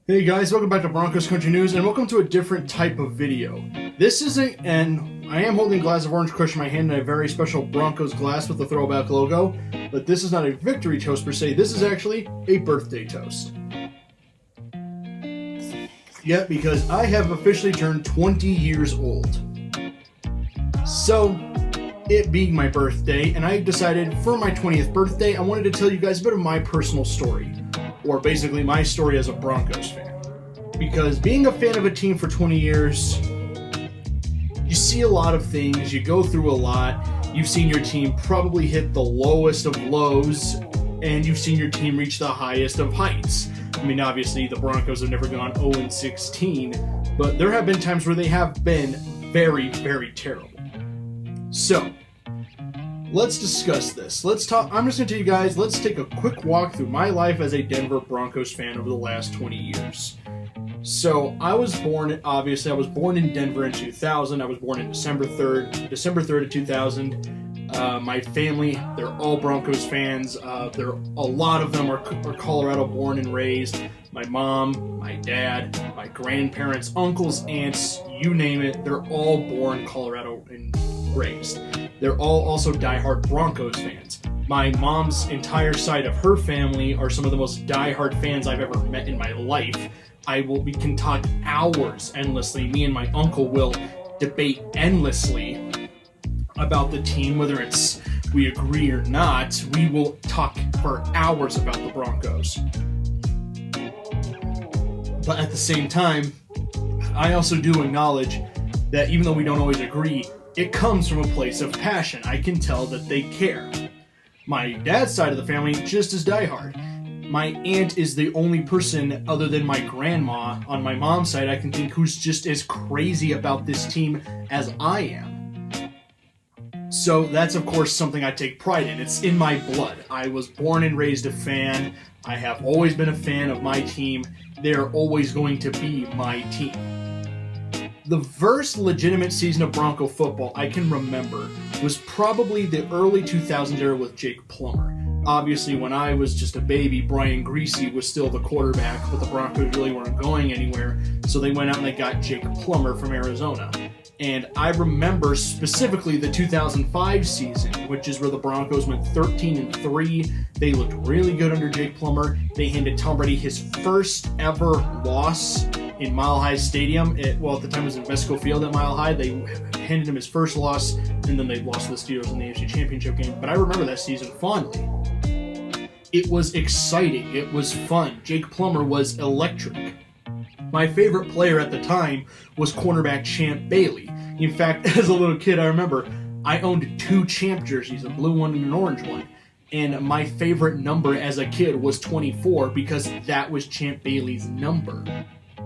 Hey guys, welcome back to Broncos Country News, and welcome to a different type of video. This isn't I am holding a glass of orange crush in my hand and a very special Broncos glass with the throwback logo, but this is not a victory toast per se, this is actually a birthday toast. Yeah, because I have officially turned 20 years old. So, it being my birthday, and I decided for my 20th birthday, I wanted to tell you guys a bit of my personal story. Or basically my story as a Broncos fan. Because being a fan of a team for 20 years, you see a lot of things, you go through a lot, you've seen your team probably hit the lowest of lows, and you've seen your team reach the highest of heights. I mean, obviously the Broncos have never gone 0-16, but there have been times where they have been very, very terrible. So, let's discuss this. I'm just going to tell you guys, let's take a quick walk through my life as a Denver Broncos fan over the last 20 years. So, I was born in Denver in 2000. I was born in December 3rd of 2000. My family, they're all Broncos fans. A lot of them are Colorado born and raised. My mom, my dad, my grandparents, uncles, aunts, you name it, they're all born Colorado and raised. They're all also diehard Broncos fans. My mom's entire side of her family are some of the most diehard fans I've ever met in my life. We can talk hours endlessly. Me and my uncle will debate endlessly about the team, whether it's we agree or not. We will talk for hours about the Broncos. But at the same time, I also do acknowledge that even though we don't always agree, it comes from a place of passion. I can tell that they care. My dad's side of the family, just as diehard. My aunt is the only person, other than my grandma, on my mom's side, I can think who's just as crazy about this team as I am. So that's, of course, something I take pride in. It's in my blood. I was born and raised a fan. I have always been a fan of my team. They're always going to be my team. The first legitimate season of Bronco football I can remember was probably the early 2000s era with Jake Plummer. Obviously, when I was just a baby, Brian Griese was still the quarterback, but the Broncos really weren't going anywhere, so they went out and they got Jake Plummer from Arizona. And I remember specifically the 2005 season, which is where the Broncos went 13-3. They looked really good under Jake Plummer. They handed Tom Brady his first ever loss in Mile High Stadium. At the time it was in Mesco Field at Mile High. They handed him his first loss, and then they lost to the Steelers in the AFC Championship game. But I remember that season fondly. It was exciting. It was fun. Jake Plummer was electric. My favorite player at the time was cornerback Champ Bailey. In fact, as a little kid, I remember I owned 2 Champ jerseys, a blue one and an orange one. And my favorite number as a kid was 24 because that was Champ Bailey's number.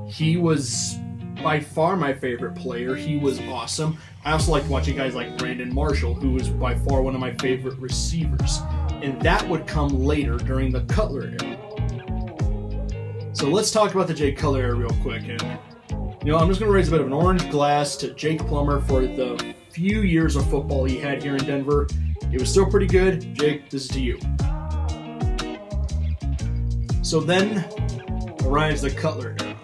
He was by far my favorite player. He was awesome. I also liked watching guys like Brandon Marshall, who was by far one of my favorite receivers. And that would come later during the Cutler era. So let's talk about the Jake Cutler era real quick. And I'm just going to raise a bit of an orange glass to Jake Plummer for the few years of football he had here in Denver. It was still pretty good. Jake, this is to you. So then arrives the Cutler era.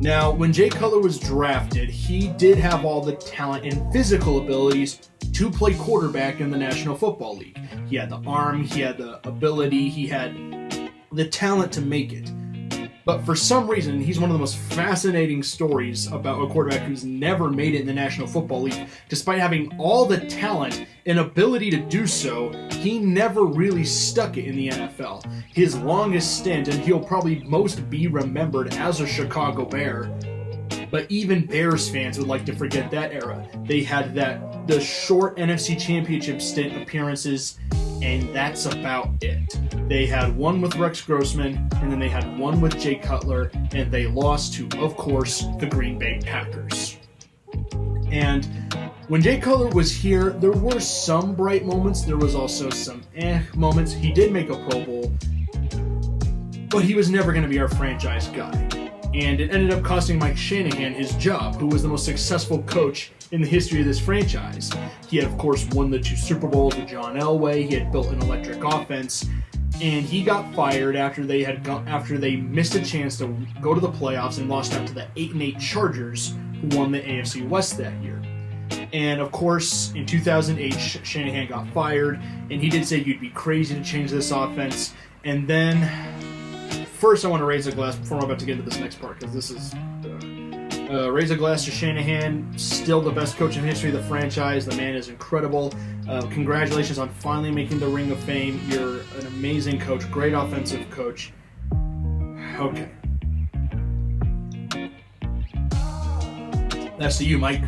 Now, when Jay Cutler was drafted, he did have all the talent and physical abilities to play quarterback in the National Football League. He had the arm, he had the ability, he had the talent to make it. But for some reason, he's one of the most fascinating stories about a quarterback who's never made it in the National Football League. Despite having all the talent and ability to do so, he never really stuck it in the NFL. His longest stint, and he'll probably most be remembered as a Chicago Bear, but even Bears fans would like to forget that era. They had the short NFC Championship stint appearances, and that's about it. They had one with Rex Grossman, and then they had one with Jay Cutler, and they lost to, of course, the Green Bay Packers. And when Jay Cutler was here, there were some bright moments. There was also some moments. He did make a Pro Bowl, but he was never going to be our franchise guy. And it ended up costing Mike Shanahan his job, who was the most successful coach in the history of this franchise. He had, of course, won the 2 Super Bowls with John Elway. He had built an electric offense. and he got fired after they missed a chance to go to the playoffs and lost out to the 8-8 Chargers, who won the AFC West that year. And of course, in 2008, Shanahan got fired, and he did say you'd be crazy to change this offense. And then, first I want to raise a glass before I'm about to get into this next part, because this is raise a glass to Shanahan, still the best coach in history of the franchise. The man is incredible. Congratulations on finally making the Ring of Fame. You're an amazing coach, great offensive coach. Okay. That's to you, Mike.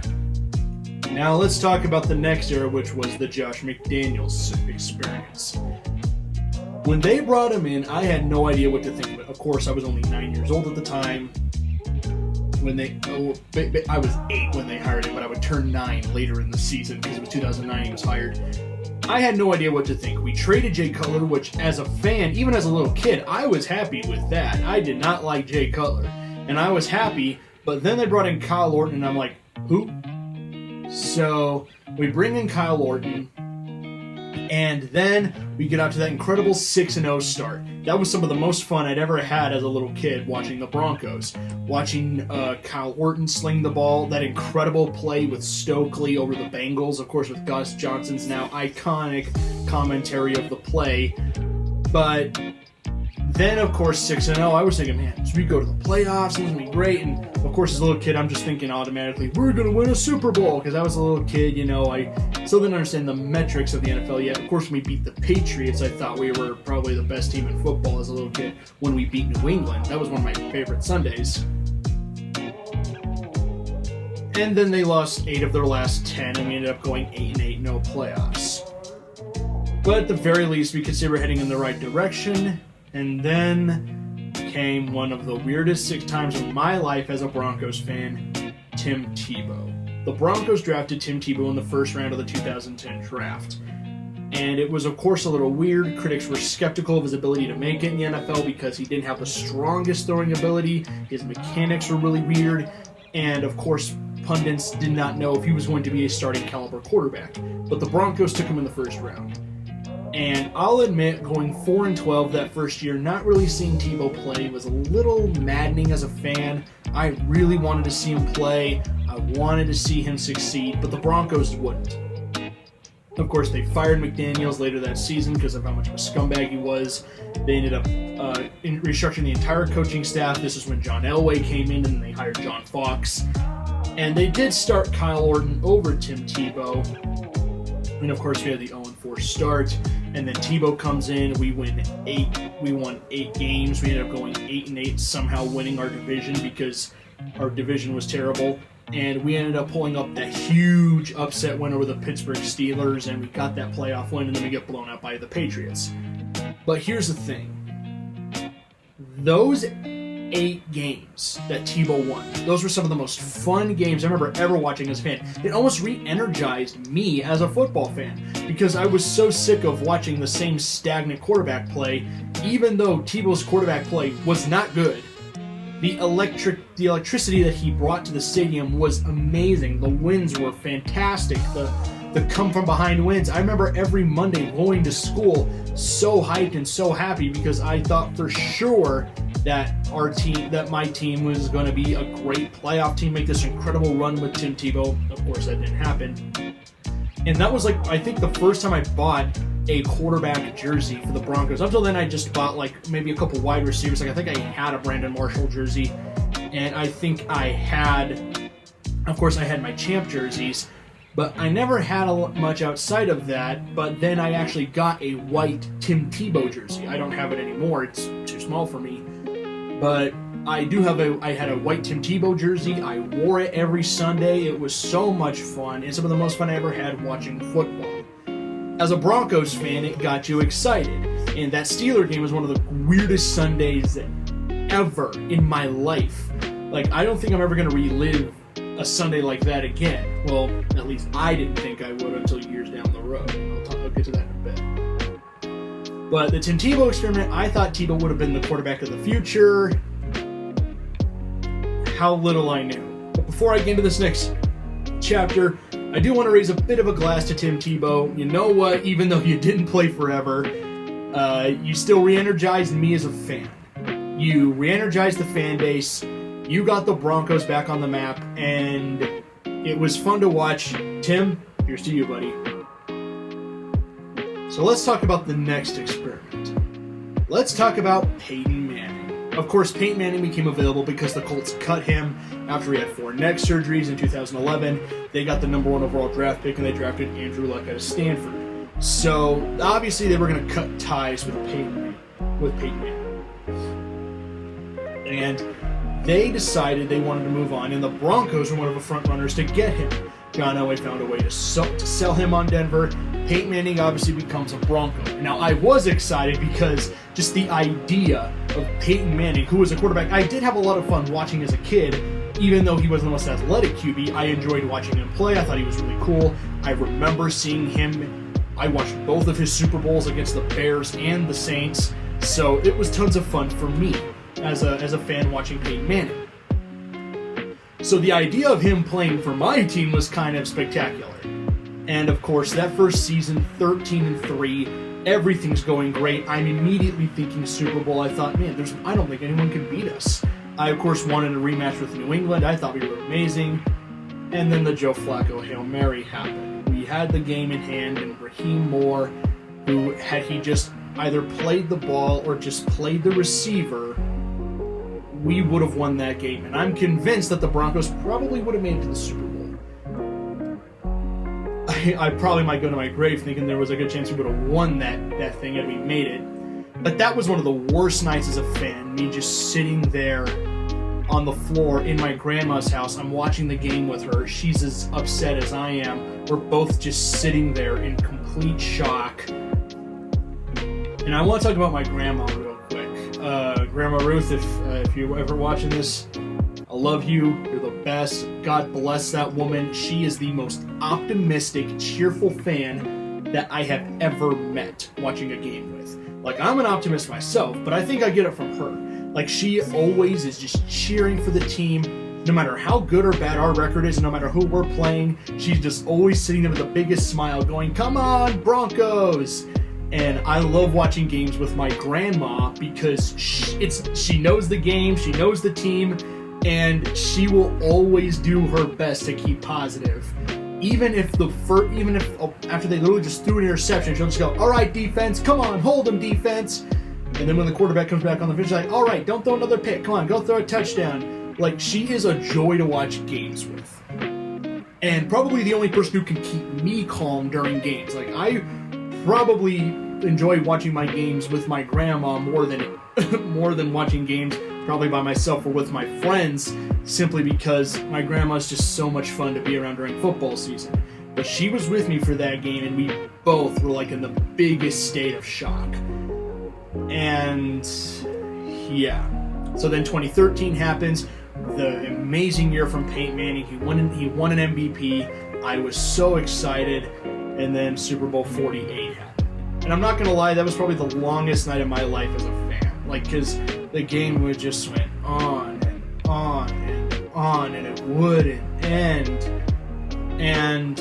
Now let's talk about the next era, which was the Josh McDaniels experience. When they brought him in, I had no idea what to think of it. Of course, I was only 9 years old at the time. I was 8 when they hired him, but I would turn 9 later in the season because it was 2009 he was hired. I had no idea what to think. We traded Jay Cutler, which as a fan, even as a little kid, I was happy with that. I did not like Jay Cutler, and I was happy, but then they brought in Kyle Orton, and I'm like, who? So we bring in Kyle Orton, and then we get out to that incredible 6-0 start. That was some of the most fun I'd ever had as a little kid watching the Broncos. Watching Kyle Orton sling the ball, that incredible play with Stokely over the Bengals, of course with Gus Johnson's now iconic commentary of the play. But then, of course, 6-0, I was thinking, man, should we go to the playoffs? It's going to be great. And, of course, as a little kid, I'm just thinking automatically, we're going to win a Super Bowl. Because I was a little kid, I still didn't understand the metrics of the NFL yet. Of course, when we beat the Patriots, I thought we were probably the best team in football as a little kid. When we beat New England, that was one of my favorite Sundays. And then they lost 8 of their last 10, and we ended up going 8-8, no playoffs. But at the very least, we could say we're heading in the right direction. And then came one of the weirdest 6 times of my life as a Broncos fan, Tim Tebow. The Broncos drafted Tim Tebow in the first round of the 2010 draft. And it was, of course, a little weird. Critics were skeptical of his ability to make it in the NFL because he didn't have the strongest throwing ability. His mechanics were really weird. And, of course, pundits did not know if he was going to be a starting caliber quarterback. But the Broncos took him in the first round. And I'll admit, going 4-12 that first year, not really seeing Tebow play was a little maddening as a fan. I really wanted to see him play. I wanted to see him succeed, but the Broncos wouldn't. Of course, they fired McDaniels later that season because of how much of a scumbag he was. They ended up restructuring the entire coaching staff. This is when John Elway came in, and they hired John Fox. And they did start Kyle Orton over Tim Tebow. And of course, we had the 0-4 start, and then Tebow comes in. We won 8 games. We ended up going 8-8, somehow winning our division because our division was terrible. And we ended up pulling up that huge upset win over the Pittsburgh Steelers, and we got that playoff win, and then we get blown out by the Patriots. But here's the thing. Those 8 games that Tebow won, those were some of the most fun games I remember ever watching as a fan. It almost re-energized me as a football fan because I was so sick of watching the same stagnant quarterback play. Even though Tebow's quarterback play was not good, the electricity that he brought to the stadium was amazing. The wins were fantastic. The come-from-behind wins. I remember every Monday going to school so hyped and so happy because I thought for sure that my team was going to be a great playoff team, make this incredible run with Tim Tebow. Of course, that didn't happen. And that was I think the first time I bought a quarterback jersey for the Broncos. Up until then, I just bought maybe a couple wide receivers. I think I had a Brandon Marshall jersey, and I think I had my champ jerseys, but I never had much outside of that. But then I actually got a white Tim Tebow jersey. I don't have it anymore. It's too small for me. But I had a white Tim Tebow jersey. I wore it every Sunday. It was so much fun, and some of the most fun I ever had watching football. As a Broncos fan, it got you excited. And that Steeler game was one of the weirdest Sundays ever in my life. I don't think I'm ever going to relive a Sunday like that again. Well, at least I didn't think I would until years down the road. I'll get to that in a bit. But the Tim Tebow experiment, I thought Tebow would have been the quarterback of the future. How little I knew. But before I get into this next chapter, I do want to raise a bit of a glass to Tim Tebow. You know what? Even though you didn't play forever, You still re-energized me as a fan. You re-energized the fan base. You got the Broncos back on the map, and it was fun to watch. Tim, here's to you, buddy. So let's talk about the next experiment. Let's talk about Peyton Manning. Of course, Peyton Manning became available because the Colts cut him after he had 4 neck surgeries in 2011. They got the number 1 overall draft pick, and they drafted Andrew Luck out of Stanford. So obviously they were going to cut ties with Peyton Manning. And they decided they wanted to move on, and the Broncos were one of the front runners to get him. John Elway found a way to sell him on Denver. Peyton Manning obviously becomes a Bronco. Now, I was excited because just the idea of Peyton Manning, who was a quarterback, I did have a lot of fun watching as a kid. Even though he wasn't the most athletic QB, I enjoyed watching him play. I thought he was really cool. I remember seeing him. I watched both of his Super Bowls against the Bears and the Saints. So it was tons of fun for me as a fan watching Peyton Manning. So the idea of him playing for my team was kind of spectacular. And of course, that first season, 13-3, everything's going great. I'm immediately thinking Super Bowl. I thought, man, I don't think anyone can beat us. I, of course, wanted a rematch with New England. I thought we were amazing. And then the Joe Flacco Hail Mary happened. We had the game in hand, and Raheem Moore, who had he just either played the ball or just played the receiver, we would have won that game. And I'm convinced that the Broncos probably would have made it to the Super Bowl. I probably might go to my grave thinking there was a good chance we would have won that thing had we made it. But that was one of the worst nights as a fan, me just sitting there on the floor in my grandma's house. I'm watching the game with her. She's as upset as I am. We're both just sitting there in complete shock. And I want to talk about my grandma real quick. Grandma Ruth, if you're ever watching this, I love you. You're the best. God bless that woman. She is the most optimistic, cheerful fan that I have ever met watching a game with. Like, I'm an optimist myself, but I think I get it from her. Like, she always is just cheering for the team. No matter how good or bad our record is, no matter who we're playing, she's just always sitting there with the biggest smile going, "Come on, Broncos!" And I love watching games with my grandma because she knows the game, she knows the team, and she will always do her best to keep positive. Even if after they literally just threw an interception, she'll just go, "All right, defense, come on, hold them, defense." And then when the quarterback comes back on the field, she's like, "All right, don't throw another pick. Come on, go throw a touchdown." Like, she is a joy to watch games with. And probably the only person who can keep me calm during games. Like, I probably enjoy watching my games with my grandma more than watching games probably by myself or with my friends, simply because my grandma's just so much fun to be around during football season. But she was with me for that game, and we both were like in the biggest state of shock. And yeah, so then 2013 happens, the amazing year from Peyton Manning. He won an MVP. I was so excited, and then Super Bowl 48 happened. And I'm not gonna lie, that was probably the longest night of my life as a fan. Like, because the game would just went on and on and on, and it wouldn't end. And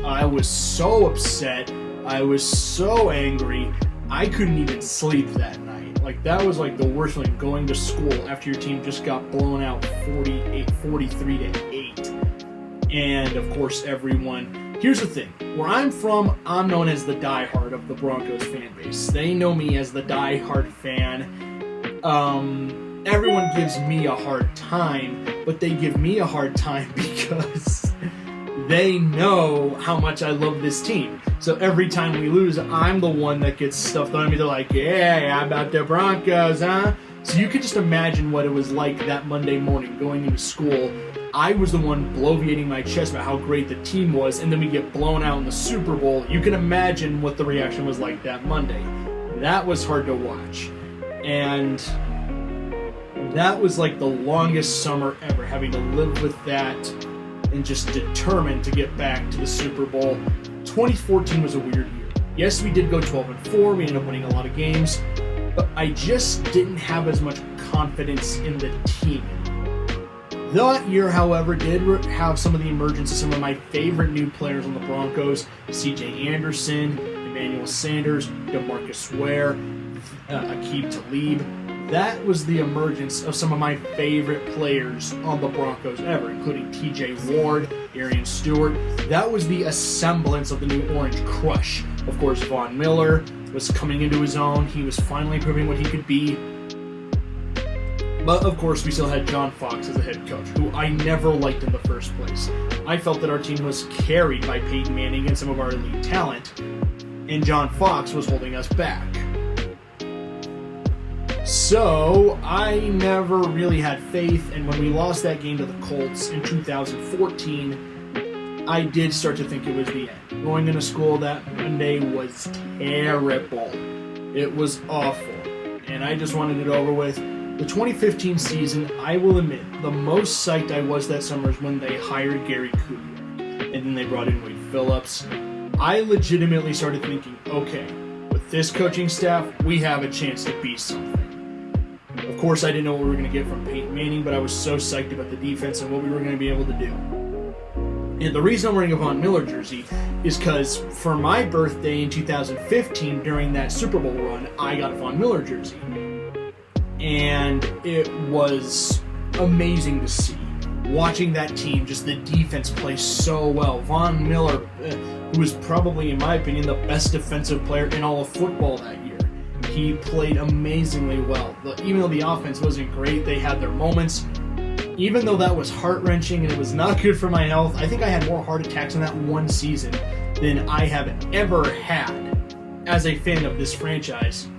I was so upset. I was so angry. I couldn't even sleep that night. Like, that was like the worst feeling, going to school after your team just got blown out 43-8. And of course, everyone. Here's the thing. Where I'm from, I'm known as the diehard of the Broncos fan base. They know me as the diehard fan. Everyone gives me a hard time, but they give me a hard time because they know how much I love this team. So every time we lose, I'm the one that gets stuff on me. They're like, "Yeah, how about the Broncos, huh?" So you could just imagine what it was like that Monday morning going into school. I was the one bloviating my chest about how great the team was, and then we get blown out in the Super Bowl. You can imagine what the reaction was like that Monday. That was hard to watch. And that was like the longest summer ever, having to live with that and just determined to get back to the Super Bowl. 2014 was a weird year. Yes, we did go 12-4. We ended up winning a lot of games, but I just didn't have as much confidence in the team. That year, however, did have some of the emergence of some of my favorite new players on the Broncos, C.J. Anderson, Emmanuel Sanders, DeMarcus Ware, Aqib Talib. That was the emergence of some of my favorite players on the Broncos ever, including TJ Ward, Arian Stewart. That was the semblance of the new Orange Crush. Of course, Von Miller was coming into his own. He was finally proving what he could be. But, of course, we still had John Fox as a head coach, who I never liked in the first place. I felt that our team was carried by Peyton Manning and some of our elite talent, and John Fox was holding us back. So, I never really had faith, and when we lost that game to the Colts in 2014, I did start to think it was the end. Going into school that Monday was terrible. It was awful, and I just wanted it over with. The 2015 season, I will admit, the most psyched I was that summer is when they hired Gary Kubiak, and then they brought in Wade Phillips. I legitimately started thinking, okay, with this coaching staff, we have a chance to be something. Of course, I didn't know what we were going to get from Peyton Manning, but I was so psyched about the defense and what we were going to be able to do. And the reason I'm wearing a Von Miller jersey is because for my birthday in 2015, during that Super Bowl run, I got a Von Miller jersey. And it was amazing to see. Watching that team, just the defense play so well. Von Miller, who was probably, in my opinion, the best defensive player in all of football that year. He played amazingly well. Even though the offense wasn't great, they had their moments. Even though that was heart-wrenching and it was not good for my health, I think I had more heart attacks in that one season than I have ever had as a fan of this franchise.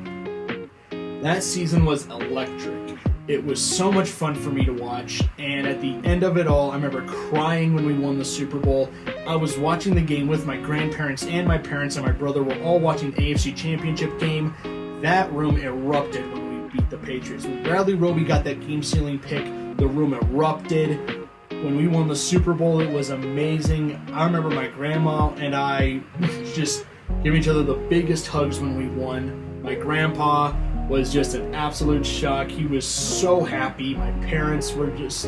That season was electric. It was so much fun for me to watch, and at the end of it all, I remember crying when we won the Super Bowl. I was watching the game with my grandparents and my parents and my brother were all watching the AFC Championship game. That room erupted when we beat the Patriots. When Bradley Roby got that game-sealing pick, the room erupted. When we won the Super Bowl, it was amazing. I remember my grandma and I just giving each other the biggest hugs when we won. My grandpa was just an absolute shock. He was so happy. My parents were just...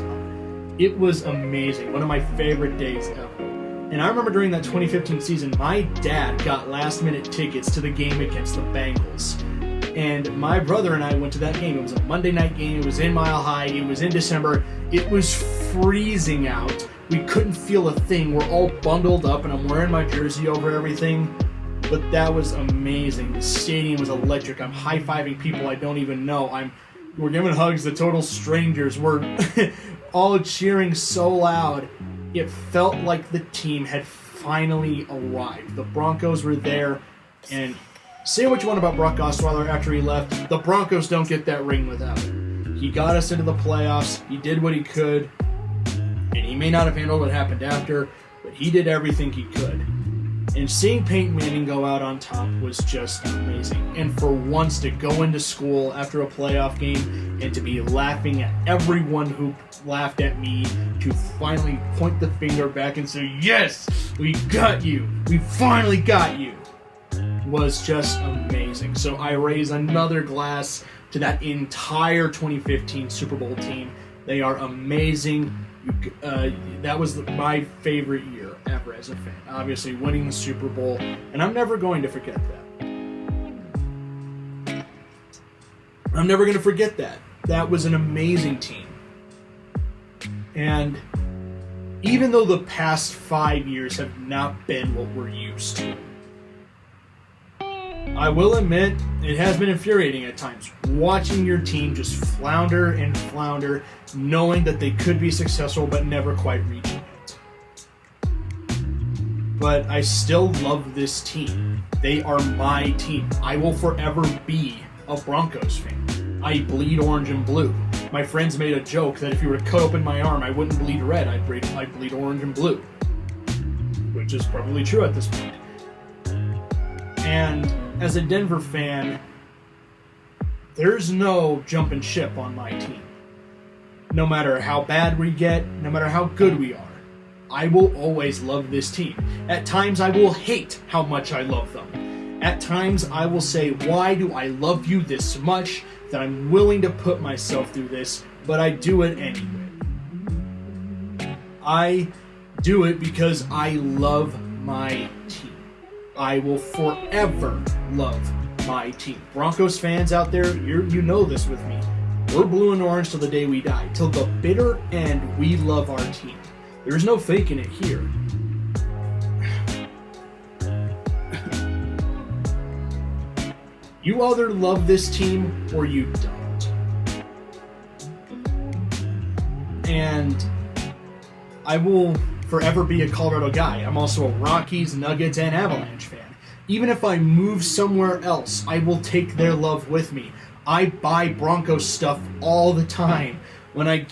It was amazing. One of my favorite days ever. And I remember during that 2015 season, my dad got last-minute tickets to the game against the Bengals. And my brother and I went to that game. It was a Monday night game. It was in Mile High. It was in December. It was freezing out. We couldn't feel a thing. We're all bundled up, and I'm wearing my jersey over everything. But that was amazing. The stadium was electric. I'm high-fiving people I don't even know. We're giving hugs to total strangers. We're all cheering so loud. It felt like the team had finally arrived. The Broncos were there, and say what you want about Brock Osweiler after he left, the Broncos don't get that ring without him. He got us into the playoffs. He did what he could, and he may not have handled what happened after, but he did everything he could. And seeing Peyton Manning go out on top was just amazing. And for once to go into school after a playoff game and to be laughing at everyone who laughed at me, to finally point the finger back and say, yes, we got you. We finally got you. Was just amazing. So I raise another glass to that entire 2015 Super Bowl team. They are amazing. That was my favorite year ever as a fan. Obviously, winning the Super Bowl, and I'm never going to forget that. I'm never going to forget that. That was an amazing team. And even though the past 5 years have not been what we're used to, I will admit, it has been infuriating at times, watching your team just flounder and flounder, knowing that they could be successful but never quite reaching it. But I still love this team. They are my team. I will forever be a Broncos fan. I bleed orange and blue. My friends made a joke that if you were to cut open my arm, I wouldn't bleed red, I'd bleed orange and blue. Which is probably true at this point. And as a Denver fan, there's no jumping ship on my team. No matter how bad we get, no matter how good we are, I will always love this team. At times I will hate how much I love them. At times I will say, why do I love you this much that I'm willing to put myself through this, but I do it anyway. I do it because I love my team. I will forever love my team. Broncos fans out there, you know this with me. We're blue and orange till the day we die. Till the bitter end, we love our team. There's no faking it here. You either love this team or you don't. And I will forever be a Colorado guy. I'm also a Rockies, Nuggets, and Avalanche fan. Even if I move somewhere else, I will take their love with me. I buy Broncos stuff all the time. When I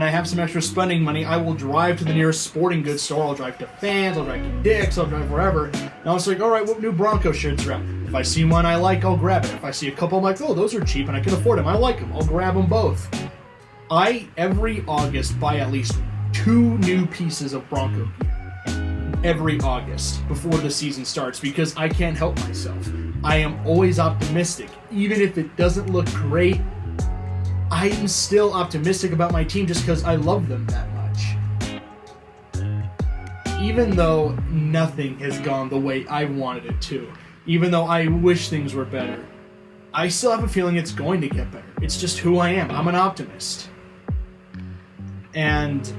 have some extra spending money, I will drive to the nearest sporting goods store. I'll drive to Fans, I'll drive to Dick's, I'll drive wherever. And I was like, all right, what new Broncos shirts are out? If I see one I like, I'll grab it. If I see a couple, I'm like, oh, those are cheap and I can afford them. I like them. I'll grab them both. I, every August, buy at least 2 new pieces of Bronco gear. Every August before the season starts because I can't help myself. I am always optimistic. Even if it doesn't look great, I am still optimistic about my team just because I love them that much. Even though nothing has gone the way I wanted it to, even though I wish things were better, I still have a feeling it's going to get better. It's just who I am. I'm an optimist. And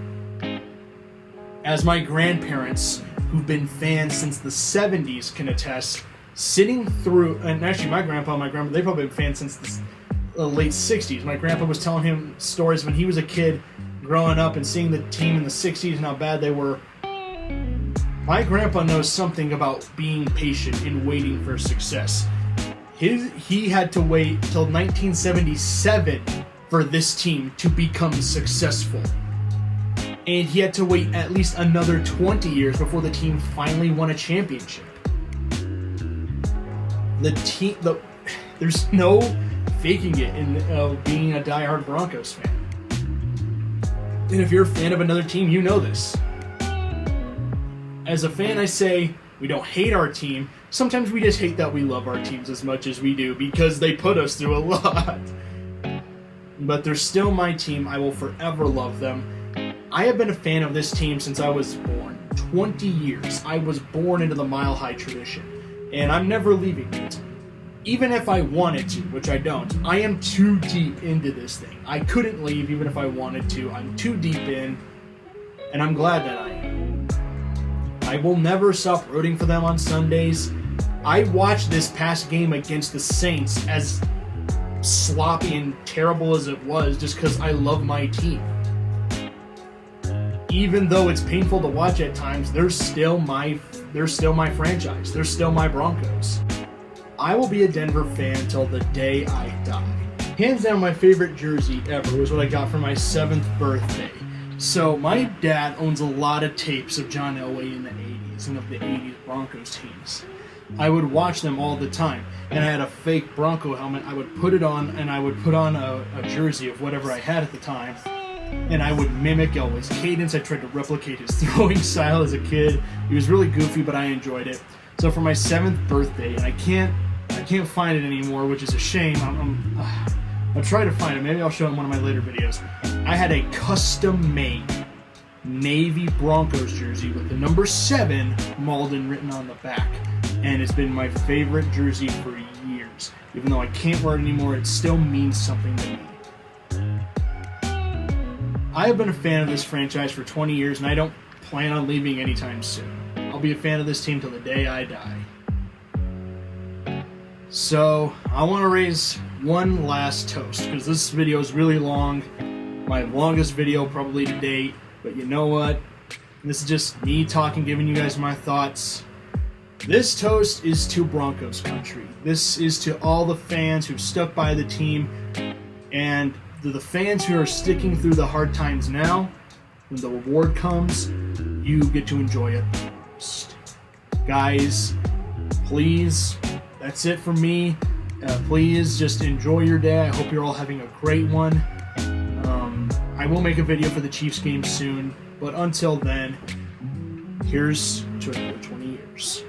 as my grandparents, who've been fans since the 70s, can attest, sitting through, and actually my grandpa and my grandma, they've probably been fans since the late 60s. My grandpa was telling him stories when he was a kid growing up and seeing the team in the 60s and how bad they were. My grandpa knows something about being patient and waiting for success. He had to wait till 1977 for this team to become successful. And he had to wait at least another 20 years before the team finally won a championship. There's no faking it in being a diehard Broncos fan. And if you're a fan of another team, you know this. As a fan, I say we don't hate our team. Sometimes we just hate that we love our teams as much as we do because they put us through a lot. But they're still my team. I will forever love them. I have been a fan of this team since I was born. 20 years. I was born into the Mile High tradition. And I'm never leaving it. Even if I wanted to, which I don't. I am too deep into this thing. I couldn't leave even if I wanted to. I'm too deep in. And I'm glad that I am. I will never stop rooting for them on Sundays. I watched this past game against the Saints, as sloppy and terrible as it was, just because I love my team. Even though it's painful to watch at times, they're still my franchise. They're still my Broncos. I will be a Denver fan till the day I die. Hands down, my favorite jersey ever was what I got for my 7th birthday. So my dad owns a lot of tapes of John Elway in the 80s and of the 80s Broncos teams. I would watch them all the time. And I had a fake Bronco helmet. I would put it on, and I would put on a jersey of whatever I had at the time. And I would mimic Elway's cadence. I tried to replicate his throwing style as a kid. He was really goofy, but I enjoyed it. So for my 7th birthday, and I can't find it anymore, which is a shame. I'll try to find it. Maybe I'll show it in one of my later videos. I had a custom-made Navy Broncos jersey with the number 7 Malden written on the back. And it's been my favorite jersey for years. Even though I can't wear it anymore, it still means something to me. I have been a fan of this franchise for 20 years, and I don't plan on leaving anytime soon. I'll be a fan of this team till the day I die. So, I want to raise one last toast, because this video is really long. My longest video probably to date. But you know what? This is just me talking, giving you guys my thoughts. This toast is to Broncos country. This is to all the fans who've stuck by the team, and to the fans who are sticking through the hard times now. When the reward comes, you get to enjoy it the most. Guys, please, that's it for me. Please just enjoy your day. I hope you're all having a great one. I will make a video for the Chiefs game soon, but until then, here's to another 20 years.